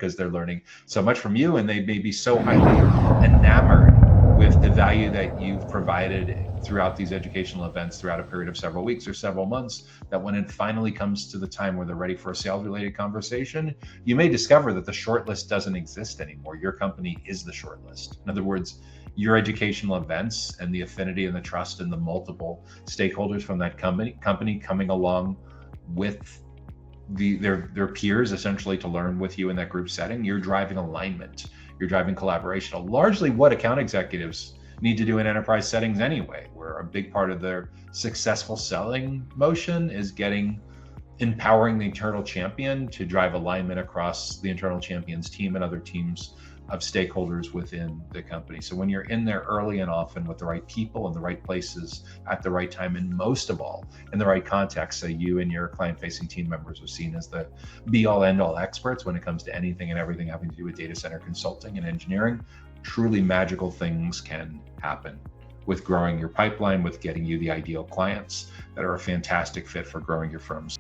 because they're learning so much from you, and they may be so highly enamored with the value that you've provided throughout these educational events throughout a period of several weeks or several months, that when it finally comes to the time where they're ready for a sales related conversation, you may discover that the shortlist doesn't exist anymore. Your company is the shortlist. In other words, your educational events and the affinity and the trust and the multiple stakeholders from that company coming along with their peers essentially to learn with you in that group setting, you're driving alignment, you're driving collaboration, largely what account executives need to do in enterprise settings anyway, where a big part of their successful selling motion is empowering the internal champion to drive alignment across the internal champion's team and other teams of stakeholders within the company. So when you're in there early and often with the right people in the right places at the right time, and most of all in the right context, so you and your client-facing team members are seen as the be-all end-all experts when it comes to anything and everything having to do with data center consulting and engineering, truly magical things can happen with growing your pipeline, with getting you the ideal clients that are a fantastic fit for growing your firms.